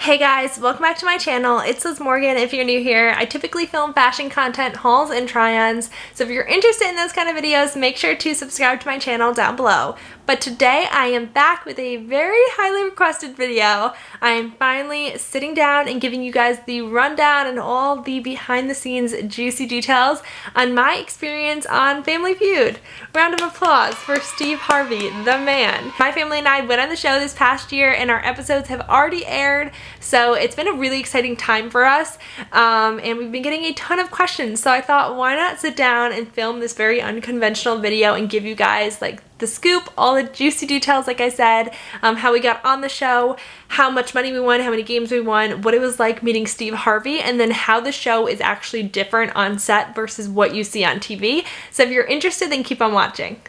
Hey guys, welcome back to my channel. It's Liz Morgan if you're new here. I typically film fashion content, hauls, and try-ons, so if you're interested in those kind of videos, make sure to subscribe to my channel down below. But today I am back with a very highly requested video. I am finally sitting down and giving you guys the rundown and all the behind the scenes juicy details on my experience on Family Feud. Round of applause for Steve Harvey, the man. My family and I went on the show this past year and our episodes have already aired. So it's been a really exciting time for us, and we've been getting a ton of questions. So I thought, why not sit down and film this very unconventional video and give you guys like the scoop, all the juicy details, like I said, how we got on the show, how much money we won, how many games we won, what it was like meeting Steve Harvey, and then how the show is actually different on set versus what you see on TV. So if you're interested, then keep on watching.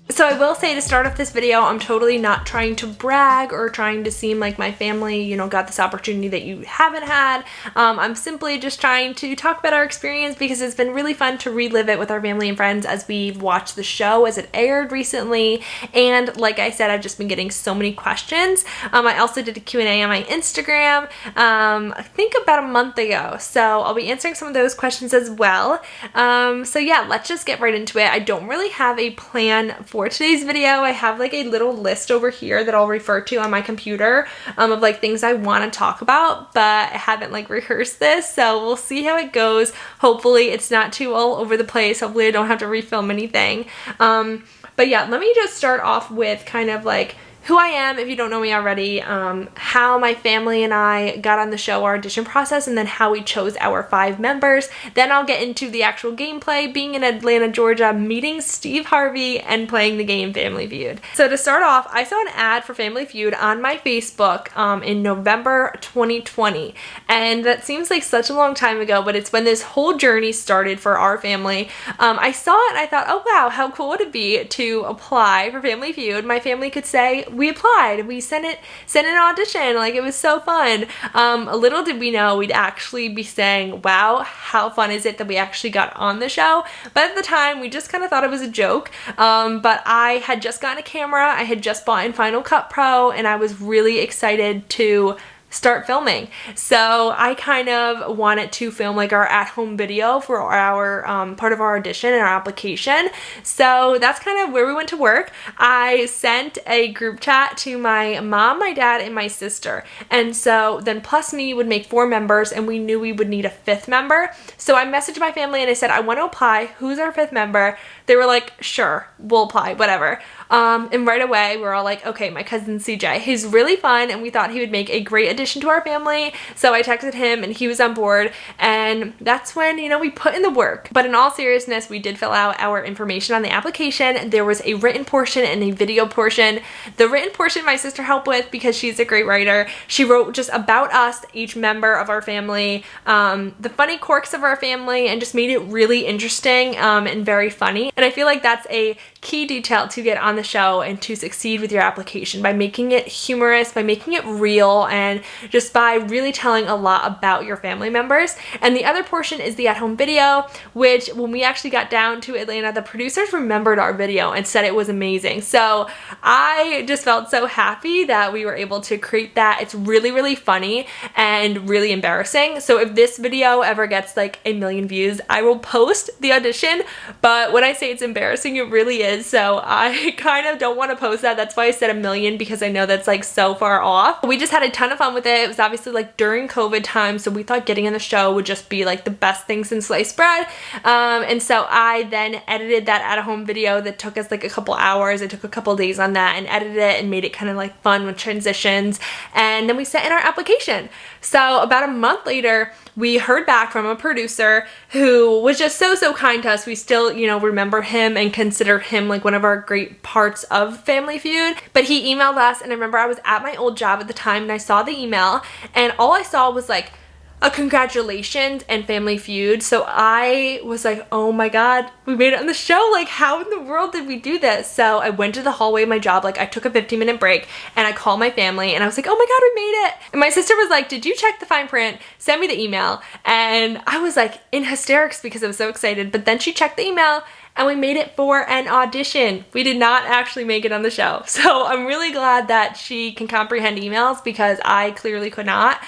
So I will say, to start off this video, I'm totally not trying to brag or trying to seem like my family, you know, got this opportunity that you haven't had. I'm simply just trying to talk about our experience because it's been really fun to relive it with our family and friends as we've watched the show as it aired recently. And like I said, I've just been getting so many questions. I also did a Q&A on my Instagram, I think about a month ago. So I'll be answering some of those questions as well. So yeah, let's just get right into it. I don't really have a plan for today's video. I have like a little list over here that I'll refer to on my computer of like things I want to talk about, but I haven't like rehearsed this, so we'll see how it goes. Hopefully it's not too all over the place. Hopefully I don't have to refilm anything. But yeah, let me just start off with kind of like who I am, if you don't know me already, how my family and I got on the show, our audition process, and then how we chose our 5 members. Then I'll get into the actual gameplay, being in Atlanta, Georgia, meeting Steve Harvey, and playing the game Family Feud. So to start off, I saw an ad for Family Feud on my Facebook in November 2020. And that seems like such a long time ago, but it's when this whole journey started for our family. I saw it and I thought, oh wow, how cool would it be to apply for Family Feud? My family could say, we applied, we sent an audition, like it was so fun. Little did we know we'd actually be saying, wow, how fun is it that we actually got on the show? But at the time, we just kind of thought it was a joke. But I had just gotten a camera, I had just bought in Final Cut Pro, and I was really excited to start filming. So I kind of wanted to film like our at-home video for our part of our audition and our application. So that's kind of where we went to work. I sent a group chat to my mom, my dad, and my sister. And so then plus me would make 4 members, and we knew we would need a 5th member. So I messaged my family and I said, I want to apply. Who's our 5th member? They were like, sure, we'll apply, whatever. And right away, we're all like, okay, my cousin CJ, he's really fun, and we thought he would make a great addition to our family. So I texted him, and he was on board, and that's when, you know, we put in the work. But in all seriousness, we did fill out our information on the application. There was a written portion and a video portion. The written portion my sister helped with because she's a great writer. She wrote just about us, each member of our family, the funny quirks of our family, and just made it really interesting and very funny. And I feel like that's a key detail to get on the show and to succeed with your application, by making it humorous, by making it real, and just by really telling a lot about your family members. And the other portion is the at-home video, which when we actually got down to Atlanta, the producers remembered our video and said it was amazing. So I just felt so happy that we were able to create that. It's really, really funny and really embarrassing. So if this video ever gets like 1 million views, I will post the audition. But when I say it's embarrassing, it really is. So I kind of don't want to post that. That's why I said 1 million, because I know that's like so far off. We just had a ton of fun with it. It was obviously like during COVID time, so we thought getting on the show would just be like the best thing since sliced bread. And so I then edited that at-home video that took us like a couple hours. I took a couple days on that and edited it and made it kind of like fun with transitions. And then we sent in our application. So about a month later, we heard back from a producer who was just so kind to us. We still, you know, remember him and consider him like one of our great parts of Family Feud. But he emailed us, and I remember I was at my old job at the time, and I saw the email, and all I saw was like a congratulations and Family Feud. So I was like, oh my god, we made it on the show. Like, how in the world did we do this? So I went to the hallway of my job, like I took a 15-minute break, and I called my family, and I was like, oh my god, we made it. And my sister was like, did you check the fine print? Send me the email. And I was like in hysterics because I was so excited. But then she checked the email, and we made it for an audition. We did not actually make it on the show. So I'm really glad that she can comprehend emails because I clearly could not.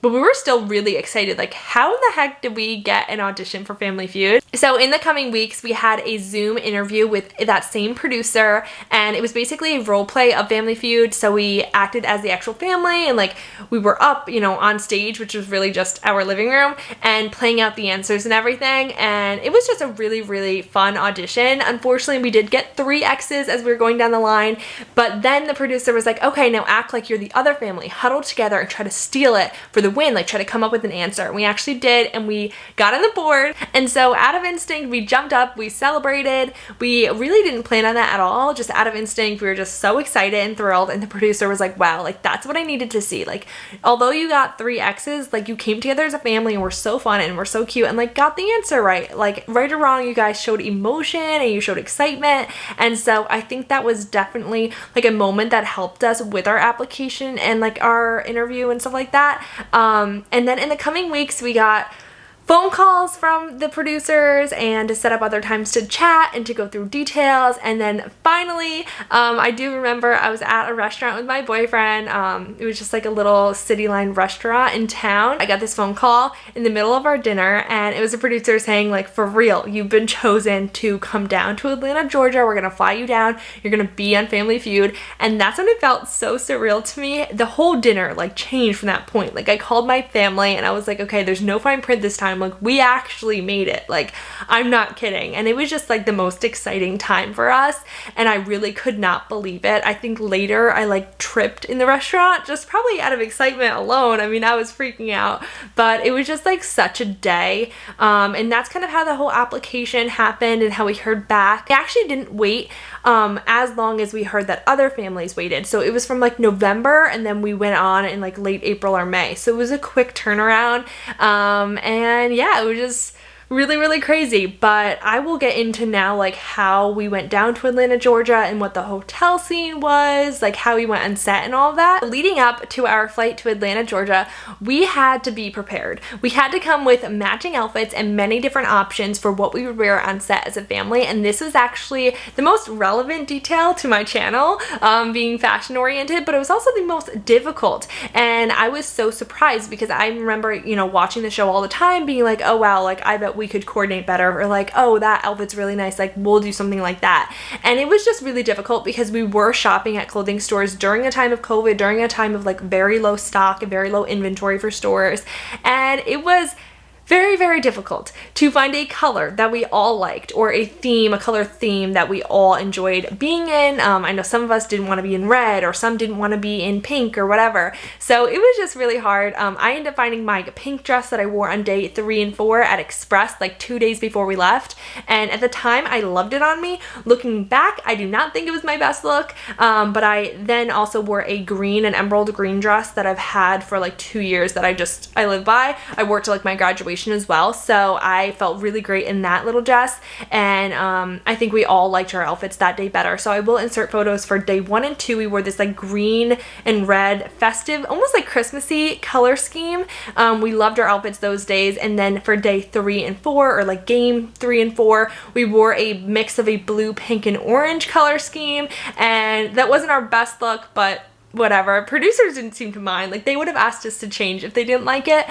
But we were still really excited. Like, how in the heck did we get an audition for Family Feud? So in the coming weeks, we had a Zoom interview with that same producer, and it was basically a role play of Family Feud. So we acted as the actual family, and like we were up, you know, on stage, which was really just our living room, and playing out the answers and everything. And it was just a really, really fun audition. Unfortunately, we did get 3 X's as we were going down the line, but then the producer was like, okay, now act like you're the other family, huddle together and try to steal it for the win, like try to come up with an answer. And we actually did, and we got on the board. And so out of instinct, we jumped up, we celebrated. We really didn't plan on that at all, just out of instinct. We were just so excited and thrilled, and the producer was like, wow, like that's what I needed to see. Like, although you got 3 X's, like you came together as a family and we're so fun and we're so cute and like got the answer right. Like, right or wrong, you guys showed emotion and you showed excitement. And so I think that was definitely like a moment that helped us with our application and like our interview and stuff like that. And then in the coming weeks, we got phone calls from the producers and to set up other times to chat and to go through details. And then finally, I do remember I was at a restaurant with my boyfriend. It was just like a little city line restaurant in town. I got this phone call in the middle of our dinner, and it was a producer saying like, for real, you've been chosen to come down to Atlanta, Georgia. We're gonna fly you down. You're gonna be on Family Feud. And that's when it felt so surreal to me. The whole dinner like changed from that point. Like, I called my family and I was like, okay, there's no fine print this time. Like, we actually made it. Like, I'm not kidding. And it was just like the most exciting time for us, and I really could not believe it. I think later I like tripped in the restaurant, just probably out of excitement alone. I mean, I was freaking out, but it was just like such a day. And that's kind of how the whole application happened and how we heard back. I actually didn't wait as long as we heard that other families waited. So it was from like November, and then we went on in like late April or May. So it was a quick turnaround. And yeah, it was just really, really crazy. But I will get into now like how we went down to Atlanta, Georgia, and what the hotel scene was, like how we went on set and all of that. Leading up to our flight to Atlanta, Georgia, we had to be prepared. We had to come with matching outfits and many different options for what we would wear on set as a family. And this was actually the most relevant detail to my channel, being fashion oriented, but it was also the most difficult. And I was so surprised because I remember, you know, watching the show all the time being like, oh wow, like I bet we could coordinate better, or like, oh, that outfit's really nice, like we'll do something like that. And it was just really difficult because we were shopping at clothing stores during a time of COVID, during a time of like very low stock and very low inventory for stores, and it was very, very difficult to find a color that we all liked, or a theme, a color theme that we all enjoyed being in. I know some of us didn't want to be in red, or some didn't want to be in pink or whatever. So it was just really hard. I ended up finding my pink dress that I wore on day 3 and 4 at Express like 2 days before we left. And at the time, I loved it on me. Looking back, I do not think it was my best look. But I then also wore a green, an emerald green dress that I've had for like 2 years that I live by. I wore it to like my graduation as well, so I felt really great in that little dress. And I think we all liked our outfits that day better, so I will insert photos for day 1 and 2. We wore this like green and red festive, almost like Christmassy color scheme. We loved our outfits those days. And then for day 3 and 4, or like game 3 and 4, we wore a mix of a blue, pink, and orange color scheme, and that wasn't our best look, but whatever. Producers didn't seem to mind. Like, they would have asked us to change if they didn't like it,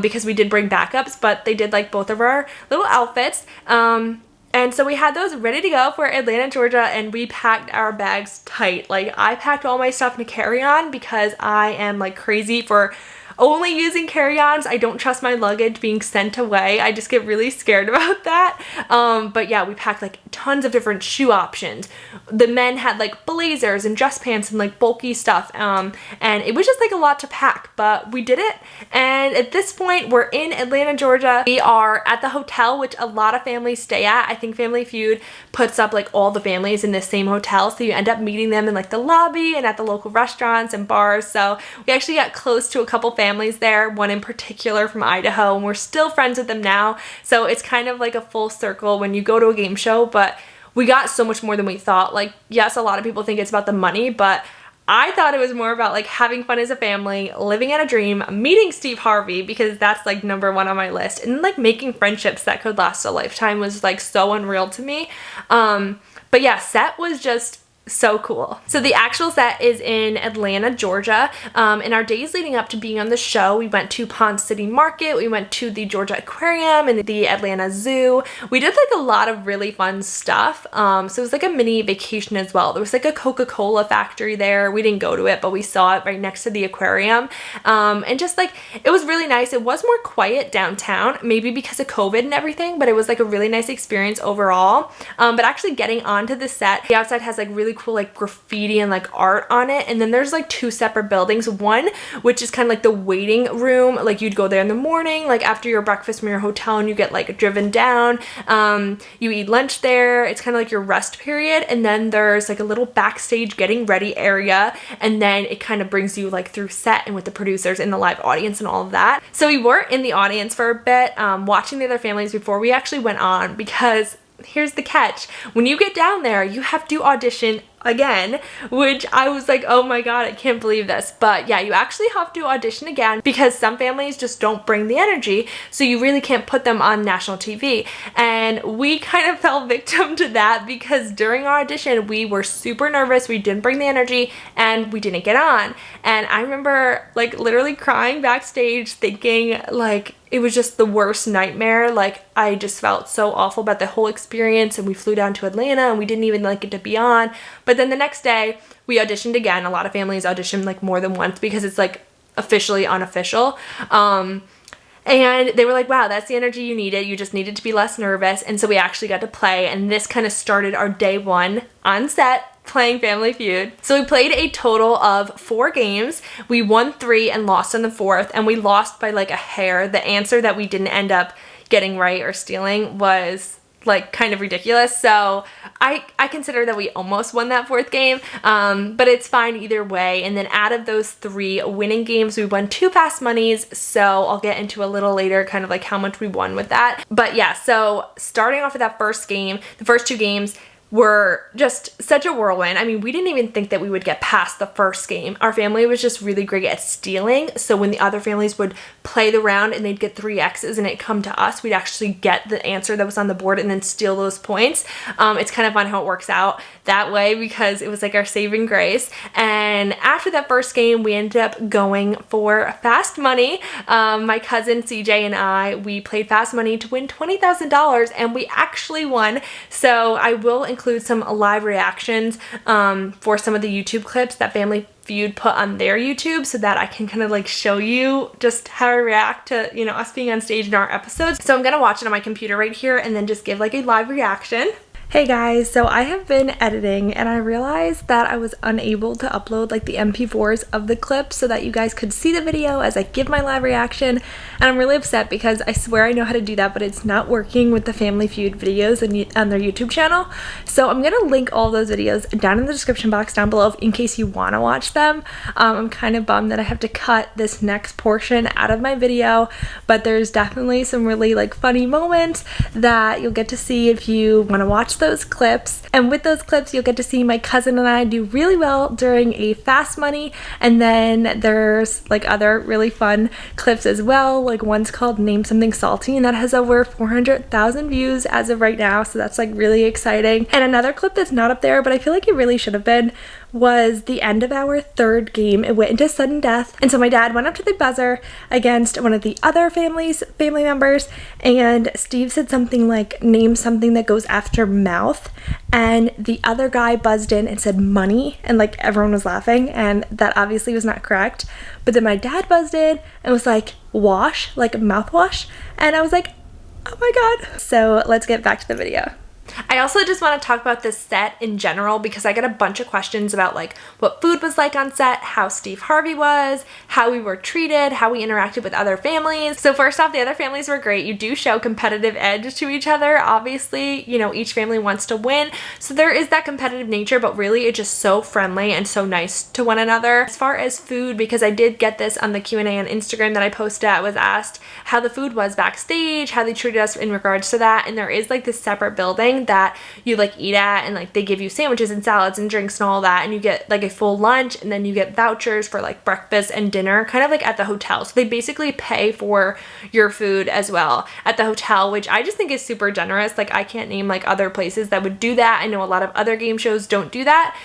because we did bring backups, but they did like both of our little outfits. And so we had those ready to go for Atlanta, Georgia, and we packed our bags tight. Like, I packed all my stuff in a carry-on because I am like crazy for only using carry-ons. I don't trust my luggage being sent away. I just get really scared about that. But yeah, we packed like tons of different shoe options. The men had like blazers and dress pants and like bulky stuff. And it was just like a lot to pack, but we did it. And at this point, we're in Atlanta, Georgia. We are at the hotel, which a lot of families stay at. I think Family Feud puts up like all the families in the same hotel, so you end up meeting them in like the lobby and at the local restaurants and bars. So we actually got close to a couple families there, one in particular from Idaho, and we're still friends with them now. So it's kind of like a full circle when you go to a game show, but we got so much more than we thought. Like, yes, a lot of people think it's about the money, but I thought it was more about like having fun as a family, living out a dream, meeting Steve Harvey, because that's like number one on my list, and like making friendships that could last a lifetime was like so unreal to me. But yeah, set was just so cool. So the actual set is in Atlanta, Georgia. In our days leading up to being on the show, we went to Pond City Market, we went to the Georgia Aquarium and the Atlanta Zoo. We did like a lot of really fun stuff. So it was like a mini vacation as well. There was like a Coca-Cola factory there. We didn't go to it, but we saw it right next to the aquarium. And just like, it was really nice. It was more quiet downtown, maybe because of COVID and everything, but it was like a really nice experience overall. But actually getting onto the set, the outside has like really cool like graffiti and like art on it, and then there's like two separate buildings, one which is kind of like the waiting room, like you'd go there in the morning like after your breakfast from your hotel and you get like driven down, you eat lunch there, it's kind of like your rest period, and then there's like a little backstage getting ready area, and then it kind of brings you like through set and with the producers and the live audience and all of that. So we were in the audience for a bit, watching the other families before we actually went on, because here's the catch. When you get down there, you have to audition again, which I was like, oh my god, I can't believe this. But yeah, you actually have to audition again because some families just don't bring the energy, so you really can't put them on national TV. And we kind of fell victim to that because during our audition, we were super nervous, we didn't bring the energy, and we didn't get on. And I remember like literally crying backstage thinking like it was just the worst nightmare. Like I just felt so awful about the whole experience, and we flew down to Atlanta and we didn't even like get to be on. But then the next day we auditioned again. A lot of families audition like more than once because it's like officially unofficial. And they were like, wow, that's the energy you needed. You just needed to be less nervous. And so we actually got to play, and this kind of started our day one on set playing Family Feud. So we played a total of 4 games. We won 3 and lost on the 4th, and we lost by like a hair. The answer that we didn't end up getting right or stealing was like kind of ridiculous. So I consider that we almost won that 4th game, but it's fine either way. And then out of those 3 winning games, we won 2 fast monies. So I'll get into a little later kind of like how much we won with that. But yeah, so starting off with that first game, the first 2 games were just such a whirlwind. I mean, we didn't even think that we would get past the first game. Our family was just really great at stealing. So when the other families would play the round and they'd get 3 X's and it'd come to us, we'd actually get the answer that was on the board and then steal those points. It's kind of fun how it works out that way because it was like our saving grace. And after that first game, we ended up going for fast money. My cousin CJ and I, we played fast money to win $20,000, and we actually won. So I will include some live reactions for some of the YouTube clips that Family Feud put on their YouTube so that I can kind of like show you just how I react to, you know, us being on stage in our episodes. So I'm gonna watch it on my computer right here and then just give like a live reaction. Hey guys, so I have been editing and I realized that I was unable to upload like the MP4s of the clips so that you guys could see the video as I give my live reaction, and I'm really upset because I swear I know how to do that, but it's not working with the Family Feud videos on their YouTube channel. So I'm gonna link all those videos down in the description box down below in case you want to watch them. I'm kind of bummed that I have to cut this next portion out of my video, but there's definitely some really like funny moments that you'll get to see if you want to watch those clips. And with those clips, you'll get to see my cousin and I do really well during a fast money, and then there's like other really fun clips as well. Like one's called Name Something Salty, and that has over 400,000 views as of right now, so that's like really exciting. And another clip that's not up there, but I feel like it really should have been, was the end of our 3rd game. It went into sudden death, and so my dad went up to the buzzer against one of the other family members, and Steve said something like, name something that goes after mouth, and the other guy buzzed in and said money, and like everyone was laughing, and that obviously was not correct. But then my dad buzzed in and was like wash, like mouthwash, and I was like, oh my god. So let's get back to the video. I also just want to talk about this set in general because I got a bunch of questions about like what food was like on set, how Steve Harvey was, how we were treated, how we interacted with other families. So first off, the other families were great. You do show competitive edge to each other. Obviously, you know, each family wants to win, so there is that competitive nature, but really it's just so friendly and so nice to one another. As far as food, because I did get this on the Q&A on Instagram that I posted, I was asked how the food was backstage, how they treated us in regards to that, and there is like this separate building that you like eat at, and like they give you sandwiches and salads and drinks and all that, and you get like a full lunch, and then you get vouchers for like breakfast and dinner, kind of like at the hotel. So they basically pay for your food as well at the hotel, which I just think is super generous. Like I can't name like other places that would do that. I know a lot of other game shows don't do that.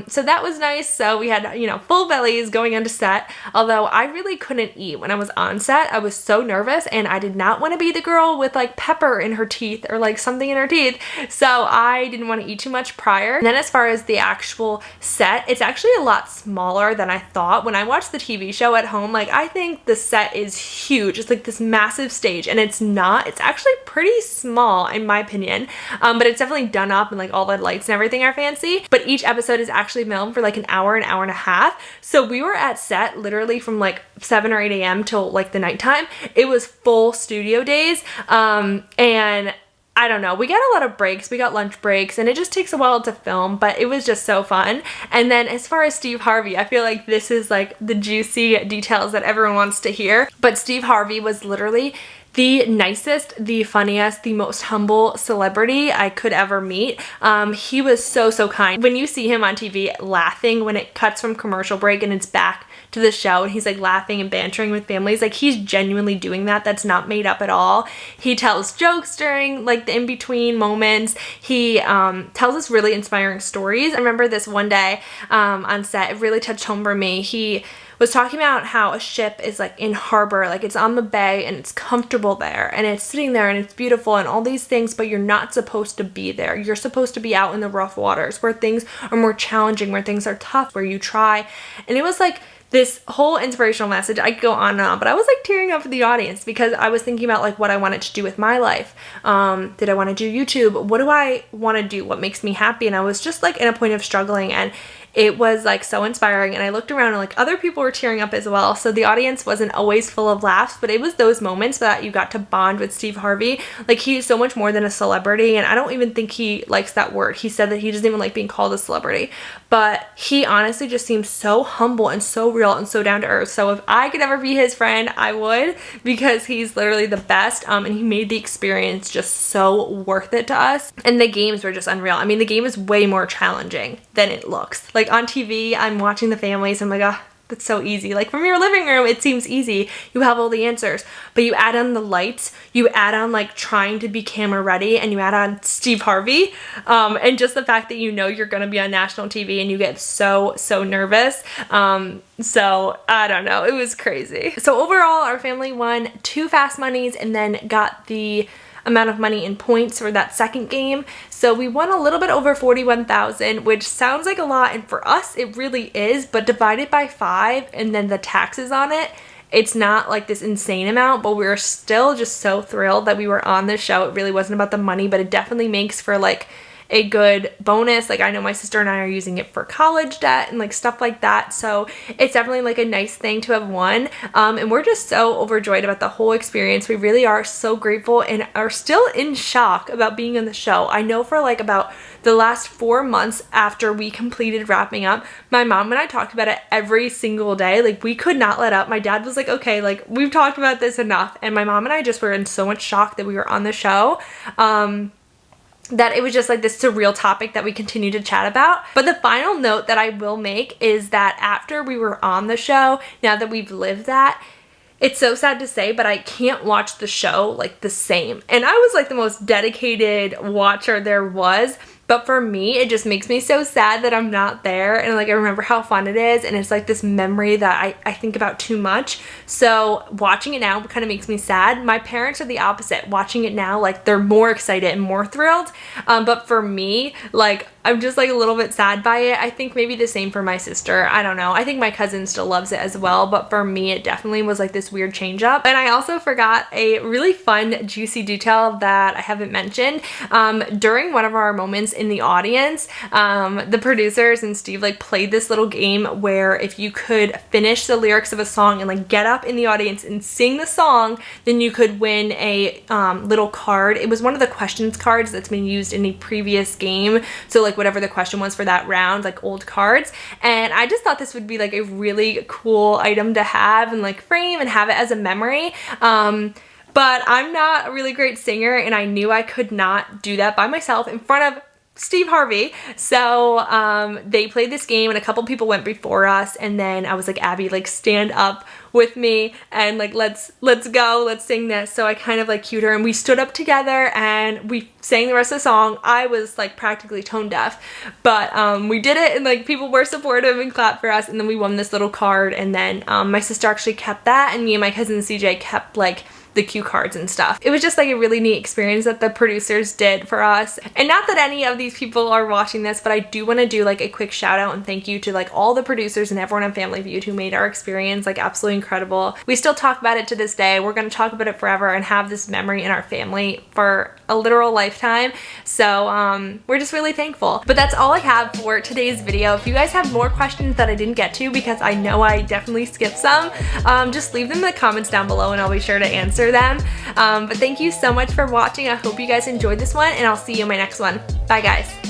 So that was nice. So we had, you know, full bellies going onto set, although I really couldn't eat when I was on set. I was so nervous, and I did not want to be the girl with like pepper in her teeth or like something in her teeth. So I didn't want to eat too much prior. And then as far as the actual set, it's actually a lot smaller than I thought. When I watched the TV show at home, like I think the set is huge. It's like this massive stage, and it's not. It's actually pretty small in my opinion, but it's definitely done up, and like all the lights and everything are fancy. But each episode is actually filmed for like an hour and a half. So we were at set literally from like 7 or 8 a.m. till like the nighttime. It was full studio days, and I don't know, we got a lot of breaks, we got lunch breaks, and it just takes a while to film, but it was just so fun. And then as far as Steve Harvey, I feel like this is like the juicy details that everyone wants to hear. But Steve Harvey was literally the nicest, the funniest, the most humble celebrity I could ever meet. He was so kind. When you see him on TV laughing, when it cuts from commercial break and it's back to the show and he's like laughing and bantering with families, like he's genuinely doing that. That's not made up at all. He tells jokes during like the in-between moments. He tells us really inspiring stories. I remember this one day on set, it really touched home for me. He was talking about how a ship is like in harbor, like it's on the bay and it's comfortable there and it's sitting there and it's beautiful and all these things, but you're not supposed to be there. You're supposed to be out in the rough waters where things are more challenging, where things are tough, where you try. And it was like this whole inspirational message. I could go on and on, but I was like tearing up for the audience because I was thinking about like what I wanted to do with my life. Did I want to do YouTube? What do I want to do? What makes me happy? And I was just like in a point of struggling, and it was like so inspiring. And I looked around and like other people were tearing up as well. So the audience wasn't always full of laughs, but it was those moments that you got to bond with Steve Harvey. Like he's so much more than a celebrity, and I don't even think he likes that word. He said that he doesn't even like being called a celebrity, but he honestly just seems so humble and so real and so down to earth. So if I could ever be his friend, I would, because he's literally the best. And he made the experience just so worth it to us. And the games were just unreal. I mean, the game is way more challenging than it looks. Like on TV, I'm watching the families, I'm like, oh, that's so easy. Like from your living room, it seems easy. You have all the answers, but you add on the lights, you add on like trying to be camera ready, and you add on Steve Harvey. And just the fact that you know you're going to be on national TV and you get so nervous. So I don't know, it was crazy. So overall, our family won 2 fast monies and then got the amount of money in points for that second game. So we won a little bit over 41,000, which sounds like a lot, and for us it really is, but divided by 5 and then the taxes on it, it's not like this insane amount. But we were still just so thrilled that we were on this show. It really wasn't about the money, but it definitely makes for like a good bonus. Like I know my sister and I are using it for college debt and like stuff like that, so it's definitely like a nice thing to have won. And we're just so overjoyed about the whole experience. We really are so grateful and are still in shock about being on the show. I know for like about the last 4 months after we completed wrapping up, my mom and I talked about it every single day. Like we could not let up. My dad was like, okay, like we've talked about this enough, and my mom and I just were in so much shock that we were on the show. That it was just like this surreal topic that we continue to chat about. But the final note that I will make is that after we were on the show, now that we've lived that, it's so sad to say, but I can't watch the show like the same. And I was like the most dedicated watcher there was. But for me, it just makes me so sad that I'm not there, and like I remember how fun it is, and it's like this memory that I think about too much. So watching it now kind of makes me sad. My parents are the opposite. Watching it now, like they're more excited and more thrilled. But for me, like I'm just like a little bit sad by it. I think maybe the same for my sister. I don't know. I think my cousin still loves it as well, but for me, it definitely was like this weird change up. And I also forgot a really fun, juicy detail that I haven't mentioned. During one of our moments in the audience, the producers and Steve like played this little game where if you could finish the lyrics of a song and like get up in the audience and sing the song, then you could win a little card. It was one of the questions cards that's been used in a previous game. So like whatever the question was for that round, like old cards. And I just thought this would be like a really cool item to have and like frame and have it as a memory. But I'm not a really great singer, and I knew I could not do that by myself in front of Steve Harvey. So they played this game and a couple people went before us, and then I was like, Abby, like stand up with me and like let's go, let's sing this. So I kind of like cued her and we stood up together and we sang the rest of the song. I was like practically tone deaf, but we did it, and like people were supportive and clapped for us, and then we won this little card. And then my sister actually kept that, and me and my cousin CJ kept like the cue cards and stuff. It was just like a really neat experience that the producers did for us. And not that any of these people are watching this, but I do want to do like a quick shout out and thank you to like all the producers and everyone on Family Feud who made our experience like absolutely incredible. We still talk about it to this day. We're going to talk about it forever and have this memory in our family for a literal lifetime. So we're just really thankful. But that's all I have for today's video. If you guys have more questions that I didn't get to, because I know I definitely skipped some, just leave them in the comments down below and I'll be sure to answer them. But thank you so much for watching. I hope you guys enjoyed this one, and I'll see you in my next one. Bye guys.